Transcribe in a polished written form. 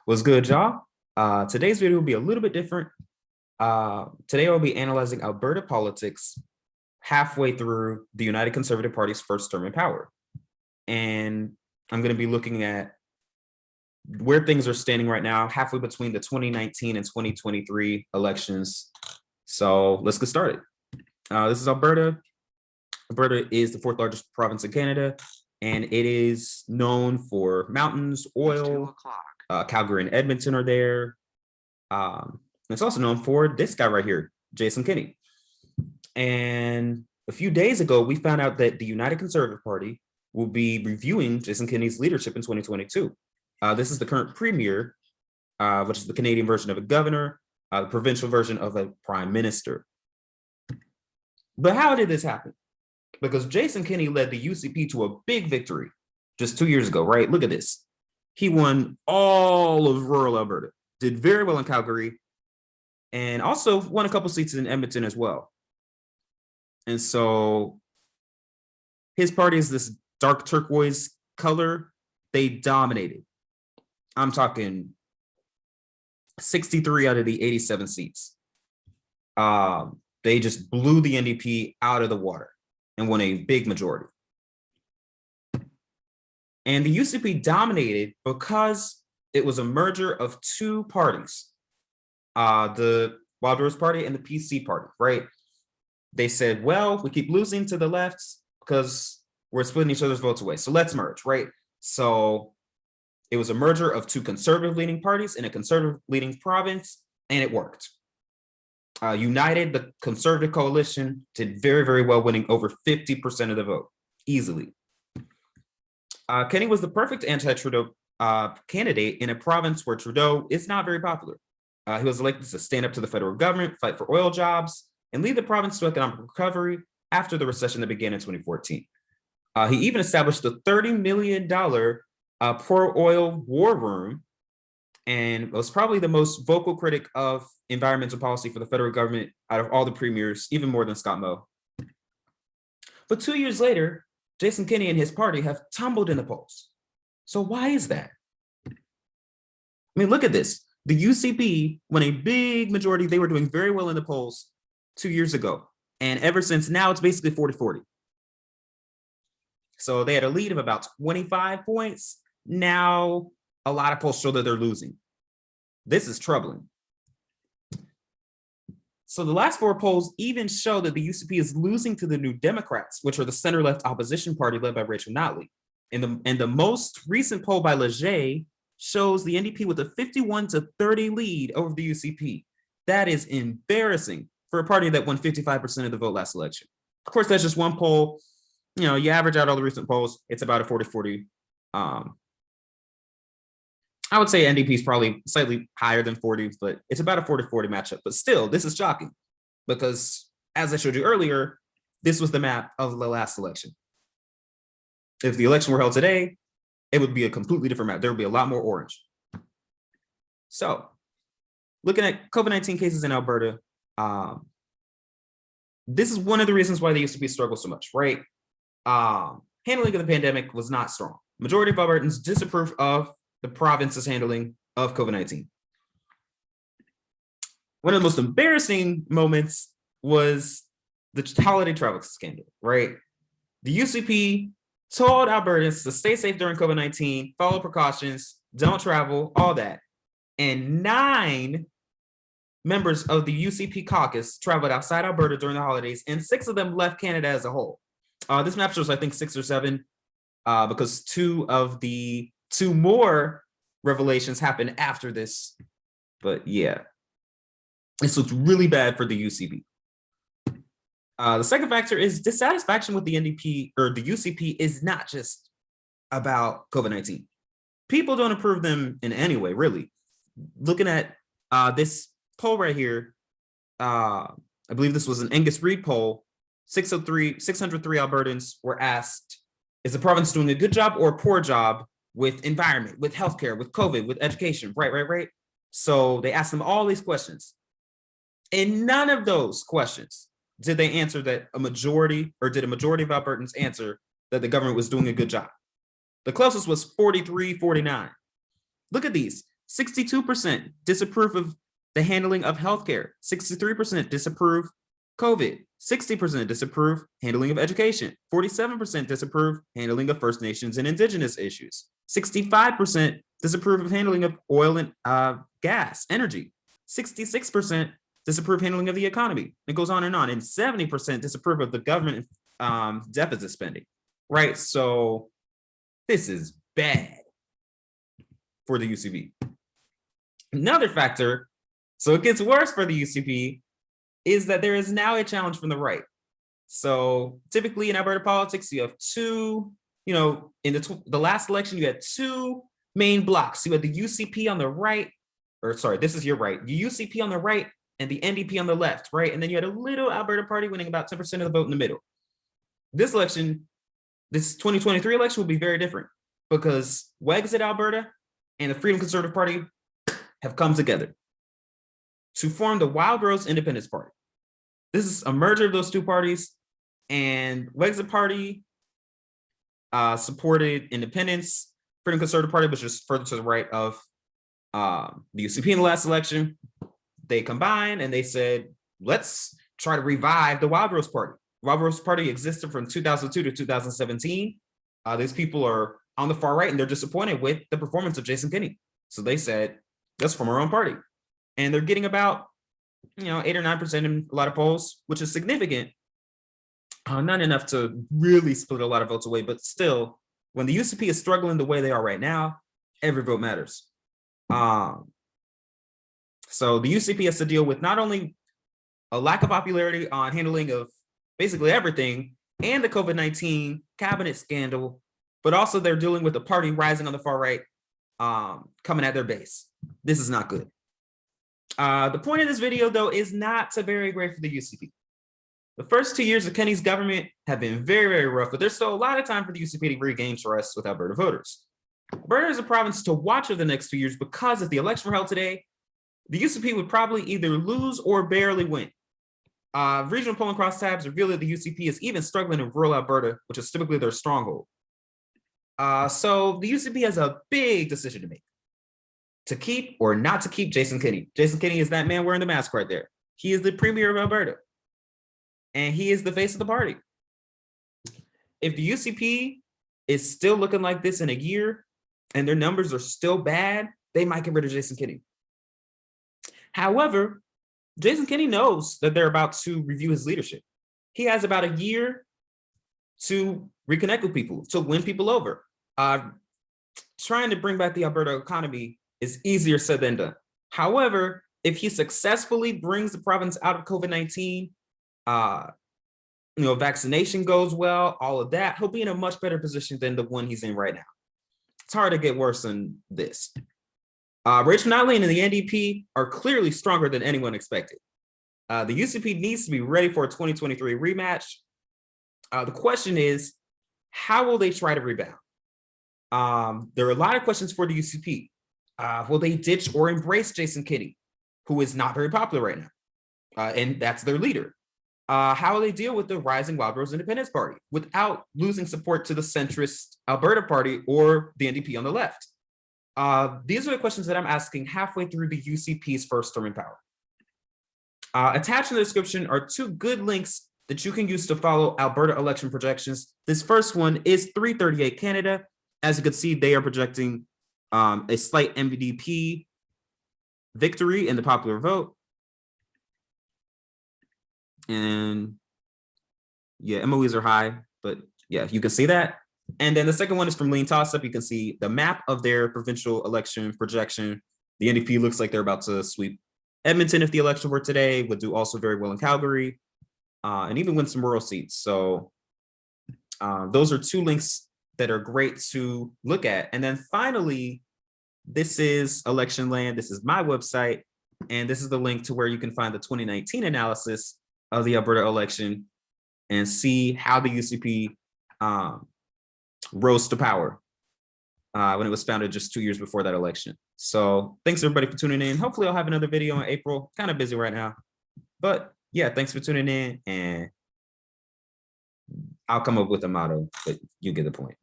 What's good, y'all? Today's video will be a little bit different. Today I'll be analyzing Alberta politics halfway through the United Conservative Party's first term in power. And I'm going to be looking at where things are standing right now, halfway between the 2019 and 2023 elections. So let's get started. This is Alberta. Alberta is the fourth largest province in Canada, and it is known for mountains, oil. Calgary and Edmonton are there. It's also known for this guy right here, Jason Kenney. And a few days ago, we found out that the United Conservative Party will be reviewing Jason Kenney's leadership in 2022. This is the current premier, which is the Canadian version of a governor, the provincial version of a prime minister. But how did this happen? Because Jason Kenney led the UCP to a big victory just 2 years ago, right? Look at this. He won all of rural Alberta, did very well in Calgary, and also won a couple seats in Edmonton as well. And so his party is this dark turquoise color. They dominated. I'm talking 63 out of the 87 seats. They just blew the NDP out of the water and won a big majority. And the UCP dominated because it was a merger of two parties, the Wild Rose Party and the PC Party, right? They said, well, we keep losing to the left because we're splitting each other's votes away. So let's merge, right? So it was a merger of two conservative-leaning parties in a conservative-leaning province, and it worked. United, the Conservative coalition, did very, very well, winning over 50% of the vote, easily. Kenney was the perfect anti-Trudeau candidate in a province where Trudeau is not very popular. He was elected to stand up to the federal government, fight for oil jobs, and lead the province to economic recovery after the recession that began in 2014. He even established the $30 million pro-oil war room, and was probably the most vocal critic of environmental policy for the federal government out of all the premiers, even more than Scott Moe. But 2 years later, Jason Kenney and his party have tumbled in the polls. So why is that? I mean, look at this. The UCP won a big majority. They were doing very well in the polls 2 years ago. And ever since now, it's basically 40-40. So they had a lead of about 25 points. Now, a lot of polls show that they're losing. This is troubling. So the last four polls even show that the UCP is losing to the New Democrats, which are the center-left opposition party led by Rachel Notley. And the most recent poll by Leger shows the NDP with a 51-30 lead over the UCP. That is embarrassing for a party that won 55% of the vote last election. Of course, that's just one poll. You know, you average out all the recent polls, it's about a 40-40. I would say NDP is probably slightly higher than 40, but it's about a 40-40 matchup. But still, this is shocking because, as I showed you earlier, this was the map of the last election. If the election were held today, it would be a completely different map. There would be a lot more orange. So, looking at COVID-19 cases in Alberta, this is one of the reasons why the UCP struggles so much, right? Handling of the pandemic was not strong. Majority of Albertans disapprove of the province's handling of COVID-19. One of the most embarrassing moments was the holiday travel scandal, right? The UCP told Albertans to stay safe during COVID-19, follow precautions, don't travel, all that. And 9 members of the UCP caucus traveled outside Alberta during the holidays, and 6 of them left Canada as a whole. This map shows, I think, 6 or 7, because 2 more revelations happened after this. But yeah, this looks really bad for the UCP. The second factor is dissatisfaction with the NDP or the UCP is not just about COVID-19. People don't approve them in any way, really. Looking at this poll right here, I believe this was an Angus Reid poll. 603 Albertans were asked, is the province doing a good job or a poor job with environment, with healthcare, with COVID, with education, right? So they asked them all these questions. And none of those questions did they answer that a majority, or did a majority of Albertans answer that the government was doing a good job. The closest was 43-49. Look at these. 62% disapprove of the handling of healthcare. 63% disapprove COVID. 60% disapprove handling of education. 47% disapprove handling of First Nations and Indigenous issues. 65% disapprove of handling of oil and gas, energy. 66% disapprove handling of the economy. It goes on. And 70% disapprove of the government deficit spending, right? So this is bad for the UCP. Another factor, so it gets worse for the UCP, is that there is now a challenge from the right. So typically in Alberta politics, you have two, in the last election, you had two main blocks. You had the UCP on the right, or sorry, this is your right, the UCP on the right and the NDP on the left, right? And then you had a little Alberta party winning about 10% of the vote in the middle. This election, this 2023 election will be very different because Wexit Alberta and the Freedom Conservative Party have come together to form the Wildrose Independence Party. This is a merger of those two parties, and Wexit Party supported independence. Freedom Conservative Party was just further to the right of the UCP in the last election. They combined and they said, let's try to revive the Wildrose Party. Wildrose Party existed from 2002 to 2017. These people are on the far right and they're disappointed with the performance of Jason Kenney. So they said, let's form our own party. And they're getting about 8 or 9% in a lot of polls, which is significant. Not enough to really split a lot of votes away, but still, when the UCP is struggling the way they are right now, every vote matters. So the UCP has to deal with not only a lack of popularity on handling of basically everything and the COVID-19 cabinet scandal, but also they're dealing with the party rising on the far right, coming at their base. This is not good. The point of this video, though, is not so very great for the UCP. The first 2 years of Kenney's government have been very, very rough, but there's still a lot of time for the UCP to regain trust with Alberta voters. Alberta is a province to watch over the next 2 years because if the election were held today, the UCP would probably either lose or barely win. Regional polling crosstabs reveal that the UCP is even struggling in rural Alberta, which is typically their stronghold. So the UCP has a big decision to make. To keep or not to keep Jason Kenney. Jason Kenney is that man wearing the mask right there. He is the premier of Alberta. And he is the face of the party. If the UCP is still looking like this in a year and their numbers are still bad, they might get rid of Jason Kenney. However, Jason Kenney knows that they're about to review his leadership. He has about a year to reconnect with people, to win people over. Trying to bring back the Alberta economy is easier said than done. However, if he successfully brings the province out of COVID-19, vaccination goes well, all of that, he'll be in a much better position than the one he's in right now. It's hard to get worse than this. Rachel Notley and the NDP are clearly stronger than anyone expected. The UCP needs to be ready for a 2023 rematch. The question is, how will they try to rebound? There are a lot of questions for the UCP. Will they ditch or embrace Jason Kenney, who is not very popular right now? And that's their leader. How will they deal with the rising Wildrose Independence Party without losing support to the centrist Alberta Party or the NDP on the left? These are the questions that I'm asking halfway through the UCP's first term in power. Attached in the description are 2 good links that you can use to follow Alberta election projections. This first one is 338 Canada. As you can see, they are projecting a slight NDP victory in the popular vote. And yeah, MOEs are high, but yeah, you can see that. And then the second one is from Lean Tossup. You can see the map of their provincial election projection. The NDP looks like they're about to sweep Edmonton if the election were today, would do also very well in Calgary, and even win some rural seats. So those are 2 links that are great to look at. And then finally, this is Election Land. This is my website. And this is the link to where you can find the 2019 analysis of the Alberta election and see how the UCP rose to power when it was founded just 2 years before that election. So thanks everybody for tuning in. Hopefully I'll have another video in April. Kind of busy right now, but yeah, thanks for tuning in, and I'll come up with a motto, but you get the point.